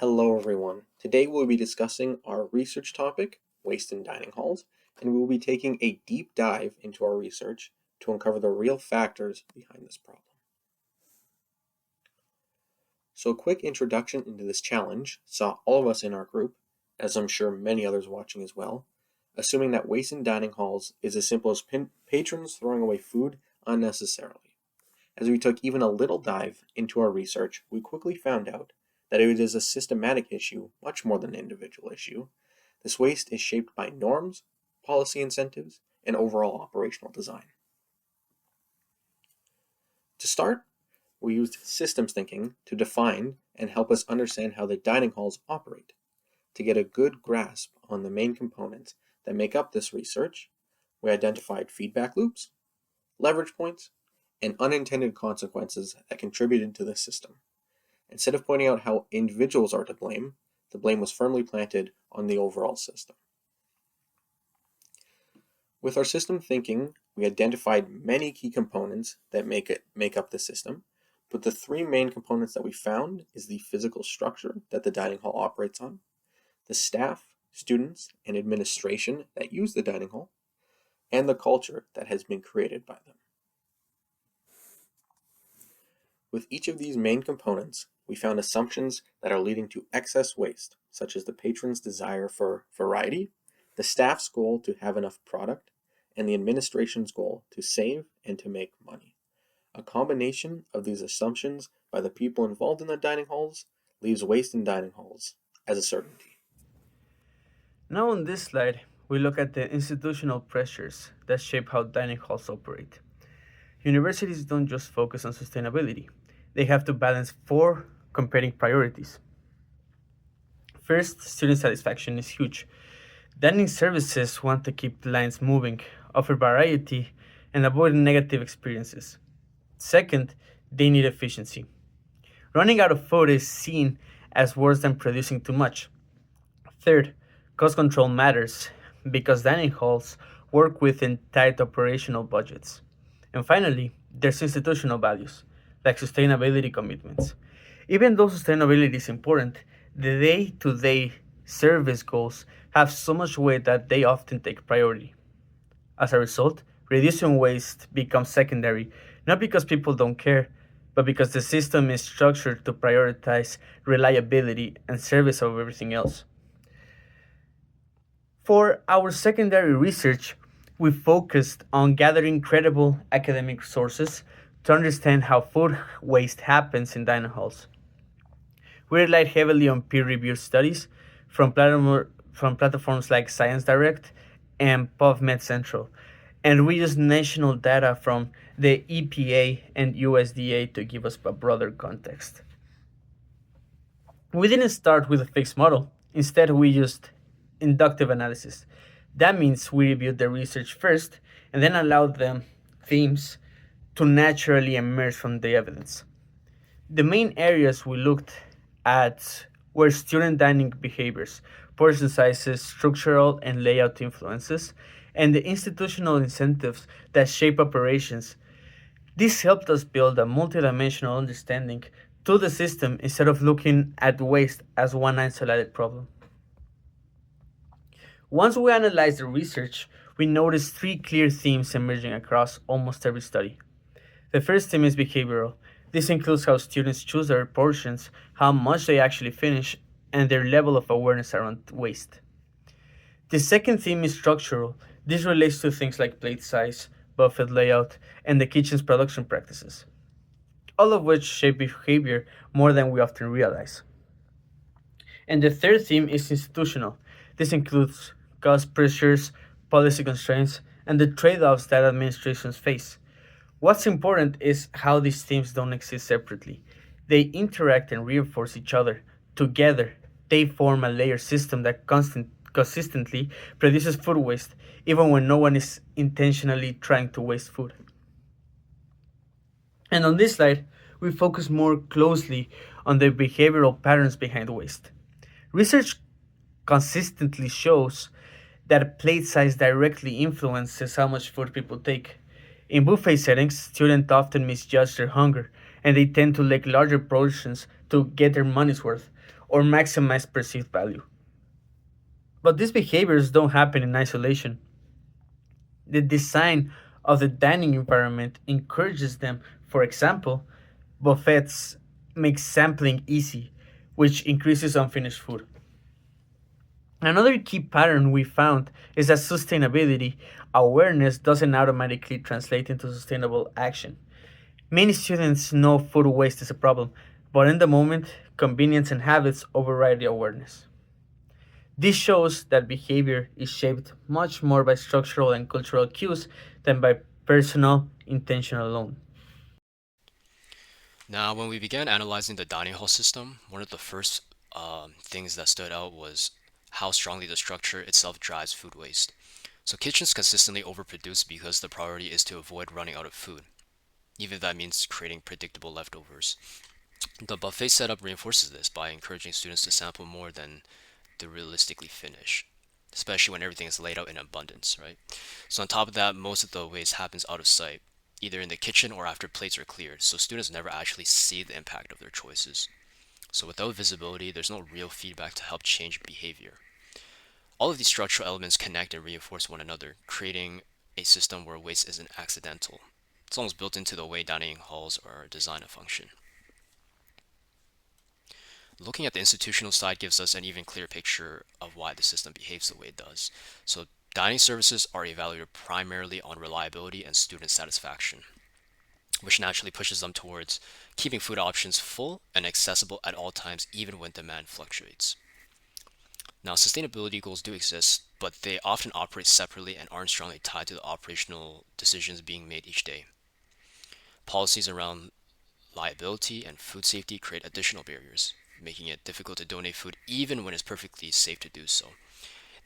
Hello, everyone. Today we'll be discussing our research topic, waste in dining halls, and we will be taking a deep dive into our research to uncover the real factors behind this problem. So, a quick introduction into this challenge saw all of us in our group, as I'm sure many others watching as well, assuming that waste in dining halls is as simple as patrons throwing away food unnecessarily. As we took even a little dive into our research, we quickly found out that it is a systematic issue much more than an individual issue. This waste is shaped by norms, policy incentives, and overall operational design. To start, we used systems thinking to define and help us understand how the dining halls operate. To get a good grasp on the main components that make up this research, we identified feedback loops, leverage points, and unintended consequences that contributed to the system. Instead of pointing out how individuals are to blame, the blame was firmly planted on the overall system. With our system thinking, we identified many key components that make up the system, but the three main components that we found is the physical structure that the dining hall operates on, the staff, students, and administration that use the dining hall, and the culture that has been created by them. With each of these main components, we found assumptions that are leading to excess waste, such as the patron's desire for variety, the staff's goal to have enough product, and the administration's goal to save and to make money. A combination of these assumptions by the people involved in the dining halls leaves waste in dining halls as a certainty. Now, on this slide, we look at the institutional pressures that shape how dining halls operate. Universities don't just focus on sustainability, they have to balance four competing priorities. First, student satisfaction is huge. Dining services want to keep the lines moving, offer variety, and avoid negative experiences. Second, they need efficiency. Running out of food is seen as worse than producing too much. Third, cost control matters because dining halls work within tight operational budgets. And finally, there's institutional values, like sustainability commitments. Even though sustainability is important, the day to day service goals have so much weight that they often take priority. As a result, reducing waste becomes secondary, not because people don't care, but because the system is structured to prioritize reliability and service over everything else. For our secondary research, we focused on gathering credible academic sources to understand how food waste happens in dining halls. We relied heavily on peer reviewed studies from platforms like Science Direct and PubMed Central, and we used national data from the EPA and USDA to give us a broader context. We didn't start with a fixed model. Instead, we used inductive analysis. That means we reviewed the research first and then allowed them themes to naturally emerge from the evidence. The main areas we looked at were student dining behaviors, portion sizes, structural and layout influences, and the institutional incentives that shape operations. This helped us build a multidimensional understanding to the system instead of looking at waste as one isolated problem. Once we analyzed the research, we noticed three clear themes emerging across almost every study. The first theme is behavioral. This includes how students choose their portions, how much they actually finish, and their level of awareness around waste. The second theme is structural. This relates to things like plate size, buffet layout, and the kitchen's production practices, all of which shape behavior more than we often realize. And the third theme is institutional. This includes cost pressures, policy constraints, and the trade offs that administrations face. What's important is how these themes don't exist separately. They interact and reinforce each other. Together, they form a layered system that consistently produces food waste, even when no one is intentionally trying to waste food. And on this slide, we focus more closely on the behavioral patterns behind waste. Research consistently shows that plate size directly influences how much food people take. In buffet settings, students often misjudge their hunger and they tend to like larger portions to get their money's worth. or maximize perceived value. But these behaviors don't happen in isolation. The design of the dining environment encourages them. For example, buffets make sampling easy, which increases unfinished food. Another key pattern we found is that sustainability awareness doesn't automatically translate into sustainable action. Many students know food waste is a problem, but in the moment, convenience and habits override the awareness. This shows that behavior is shaped much more by structural and cultural cues than by personal intention alone. Now, when we began analyzing the dining hall system, one of the first things that stood out was how strongly the structure itself drives food waste. So, kitchens consistently overproduce because the priority is to avoid running out of food, even if that means creating predictable leftovers. The buffet setup reinforces this by encouraging students to sample more than they realistically finish, especially when everything is laid out in abundance, right? So, on top of that, most of the waste happens out of sight, either in the kitchen or after plates are cleared, so students never actually see the impact of their choices. So, without visibility, there's no real feedback to help change behavior. All of these structural elements connect and reinforce one another, creating a system where waste isn't accidental. It's almost built into the way dining halls are designed to function. Looking at the institutional side gives us an even clearer picture of why the system behaves the way it does. So, dining services are evaluated primarily on reliability and student satisfaction, which naturally pushes them towards keeping food options full and accessible at all times, even when demand fluctuates. Now, sustainability goals do exist, but they often operate separately and aren't strongly tied to the operational decisions being made each day. Policies around liability and food safety create additional barriers, making it difficult to donate food even when it's perfectly safe to do so.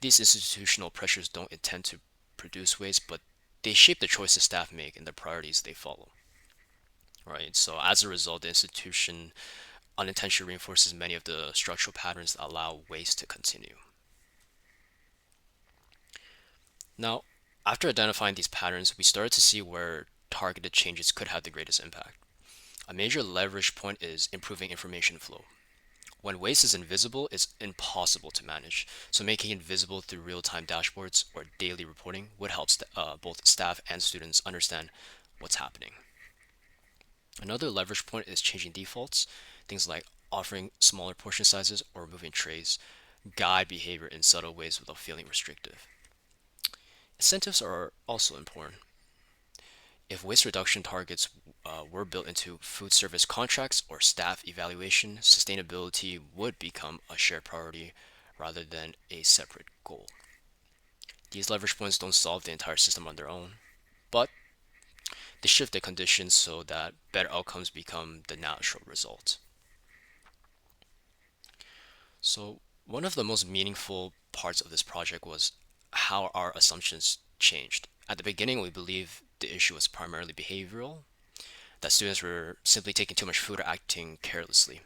These institutional pressures don't intend to produce waste, but they shape the choices staff make and the priorities they follow. Right. So as a result, the institution unintentionally reinforces many of the structural patterns that allow waste to continue. Now, after identifying these patterns, we started to see where targeted changes could have the greatest impact. A major leverage point is improving information flow. When waste is invisible, it's impossible to manage. So making it visible through real-time dashboards or daily reporting would help both staff and students understand what's happening. Another leverage point is changing defaults. Things like offering smaller portion sizes or removing trays guide behavior in subtle ways without feeling restrictive. Incentives are also important. If waste reduction targets were built into food service contracts or staff evaluation, sustainability would become a shared priority rather than a separate goal. These leverage points don't solve the entire system on their own, but they shift the conditions so that better outcomes become the natural result. So, one of the most meaningful parts of this project was how our assumptions changed. At the beginning, we believed the issue was primarily behavioral, that students were simply taking too much food or acting carelessly.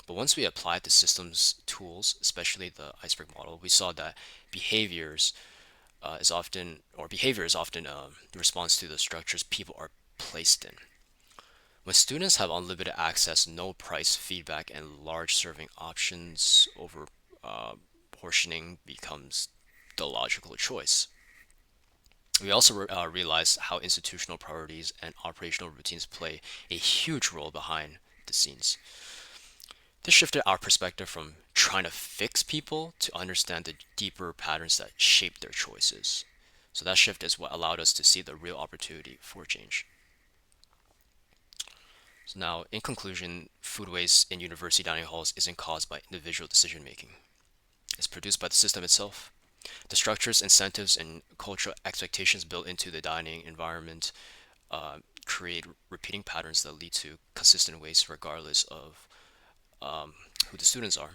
But once we applied the system's tools, especially the iceberg model, we saw that behaviors behavior is often a response to the structures people are placed in. When students have unlimited access, no price feedback, and large serving options, over portioning becomes the logical choice. We also realize how institutional priorities and operational routines play a huge role behind the scenes. This shifted our perspective from trying to fix people to understand the deeper patterns that shape their choices. So that shift is what allowed us to see the real opportunity for change. So now, in conclusion, food waste in university dining halls isn't caused by individual decision making. It's produced by the system itself. The structures, incentives, and cultural expectations built into the dining environment create repeating patterns that lead to consistent waste regardless of who the students are.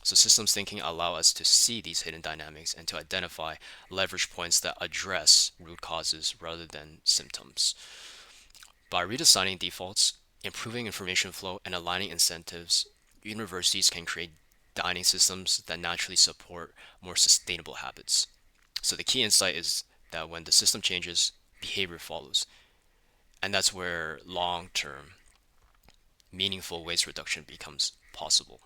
So systems thinking allow us to see these hidden dynamics and to identify leverage points that address root causes rather than symptoms. By redesigning defaults, improving information flow, and aligning incentives, universities can create dining systems that naturally support more sustainable habits. So the key insight is that when the system changes, behavior follows. And that's where long term, meaningful waste reduction becomes possible.